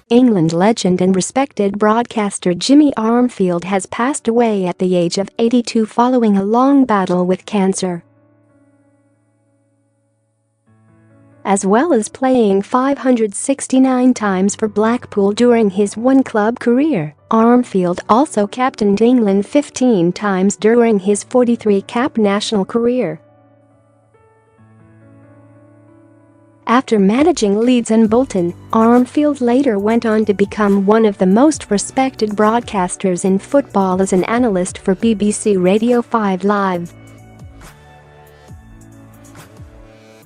England legend and respected broadcaster Jimmy Armfield has passed away at the age of 82 following a long battle with cancer. As well as playing 569 times for Blackpool during his one-club career, Armfield also captained England 15 times during his 43-cap national career. After managing Leeds and Bo, Armfield later went on to become one of the most respected broadcasters in football as an analyst for BBC Radio 5 Live.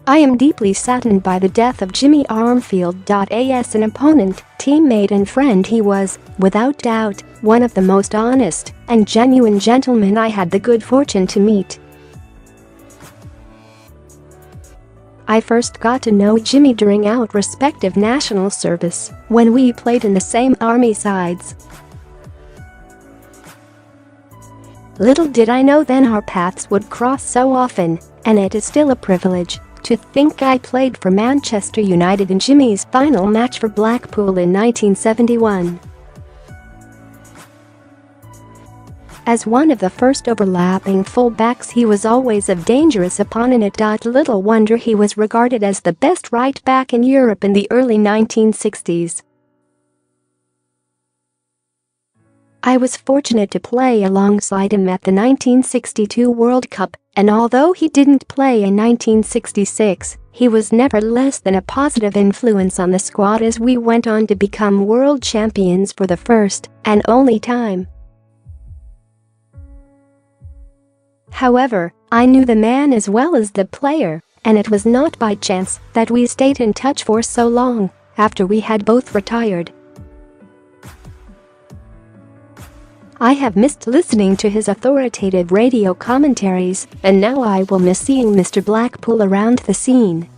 I am deeply saddened by the death of Jimmy Armfield. As an opponent, teammate and friend, he was, without doubt, one of the most honest and genuine gentlemen I had the good fortune to meet. I first got to know Jimmy during our respective national service, when we played in the same army sides. Little did I know then our paths would cross so often, and it is still a privilege to think I played for Manchester United in Jimmy's final match for Blackpool in 1971. As one of the first overlapping full-backs, he was always a dangerous opponent. Little wonder he was regarded as the best right-back in Europe in the early 1960s. I was fortunate to play alongside him at the 1962 World Cup, and although he didn't play in 1966, he was never less than a positive influence on the squad as we went on to become world champions for the first and only time. However, I knew the man as well as the player, and it was not by chance that we stayed in touch for so long after we had both retired. I have missed listening to his authoritative radio commentaries, and now I will miss seeing Mr. Blackpool around the scene.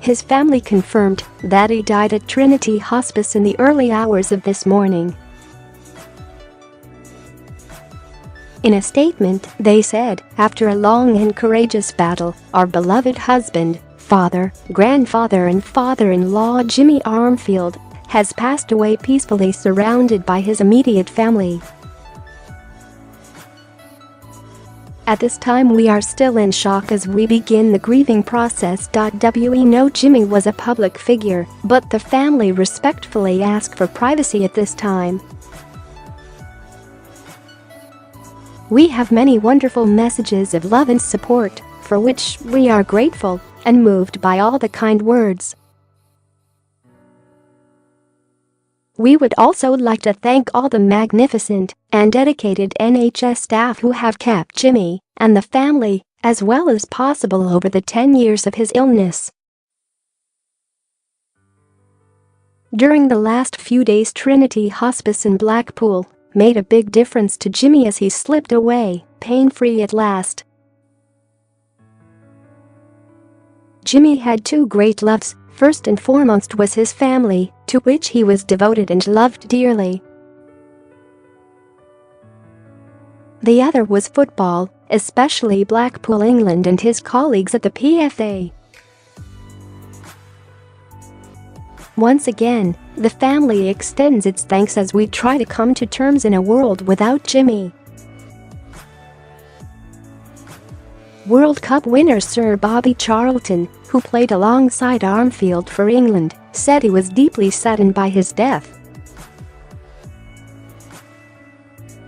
His family confirmed that he died at Trinity Hospice in the early hours of this morning. In a statement, they said, "After a long and courageous battle, our beloved husband, father, grandfather and father-in-law Jimmy Armfield has passed away peacefully surrounded by his immediate family. At this time we are still in shock as we begin the grieving process. We know Jimmy was a public figure, but the family respectfully ask for privacy at this time. We have many wonderful messages of love and support, for which we are grateful and moved by all the kind words. We would also like to thank all the magnificent and dedicated NHS staff who have kept Jimmy and the family as well as possible over the 10 years of his illness. During the last few days, Trinity Hospice in Blackpool made a big difference to Jimmy as he slipped away, pain-free at last. Jimmy had two great loves. First and foremost was his family, to which he was devoted and loved dearly. The other was football, especially Blackpool, England and his colleagues at the PFA. Once again, the family extends its thanks as we try to come to terms in a world without Jimmy. World Cup winner Sir Bobby Charlton, who played alongside Armfield for England, said he was deeply saddened by his death.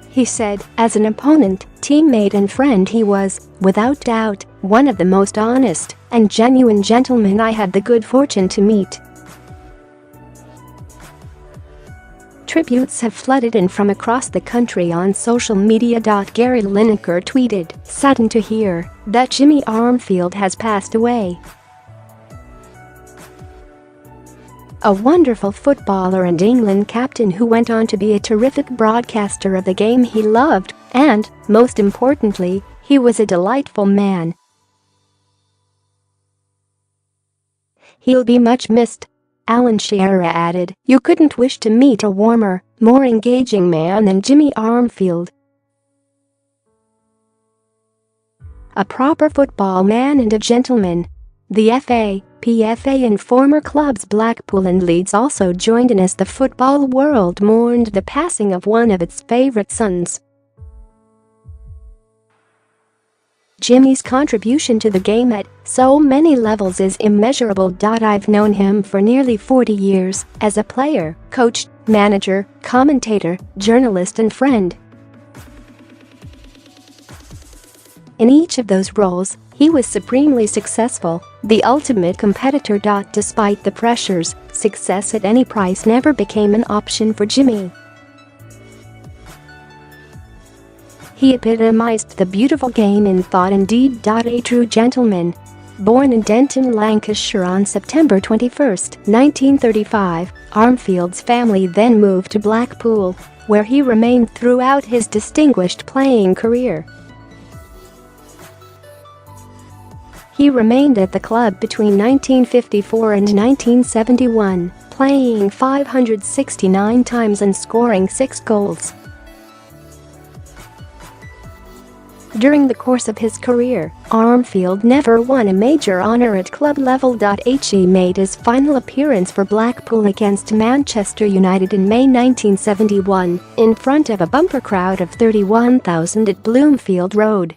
He said, "As an opponent, teammate and friend, he was, without doubt, one of the most honest and genuine gentlemen I had the good fortune to meet." Tributes have flooded in from across the country on social media. Gary Lineker tweeted, "Saddened to hear that Jimmy Armfield has passed away. A wonderful footballer and England captain who went on to be a terrific broadcaster of the game he loved, and, most importantly, he was a delightful man. He'll be much missed." Alan Shearer added, "You couldn't wish to meet a warmer, more engaging man than Jimmy Armfield. A proper football man and a gentleman. The FA, PFA and former clubs Blackpool and Leeds also joined in as the football world mourned the passing of one of its favourite sons. Jimmy's contribution to the game at so many levels is immeasurable. I've known him for nearly 40 years as a player, coach, manager, commentator, journalist and friend. In each of those roles, he was supremely successful, the ultimate competitor. Despite the pressures, success at any price never became an option for Jimmy. He epitomized the beautiful game in thought and deed. A true gentleman. Born in Denton, Lancashire on September 21, 1935, Armfield's family then moved to Blackpool, where he remained throughout his distinguished playing career. He remained at the club between 1954 and 1971, playing 569 times and scoring 6 goals. During the course of his career, Armfield never won a major honour at club level. He made his final appearance for Blackpool against Manchester United in May 1971, in front of a bumper crowd of 31,000 at Bloomfield Road.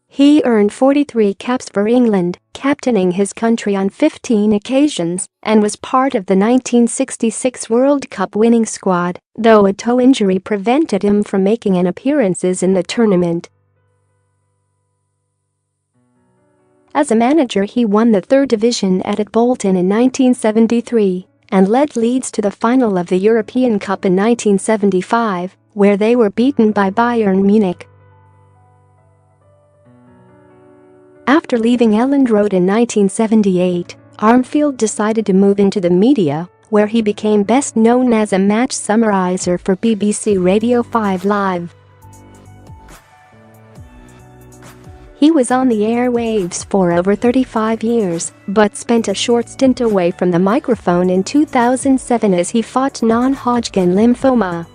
He earned 43 caps for England, captaining his country on 15 occasions, and was part of the 1966 World Cup winning squad, though a toe injury prevented him from making any appearances in the tournament. As a manager, he won the 3rd division at Bolton in 1973 and led Leeds to the final of the European Cup in 1975, where they were beaten by Bayern Munich. After leaving Elland Road in 1978, Armfield decided to move into the media, where he became best known as a match summariser for BBC Radio 5 Live. He was on the airwaves for over 35 years, but spent a short stint away from the microphone in 2007 as he fought non-Hodgkin lymphoma.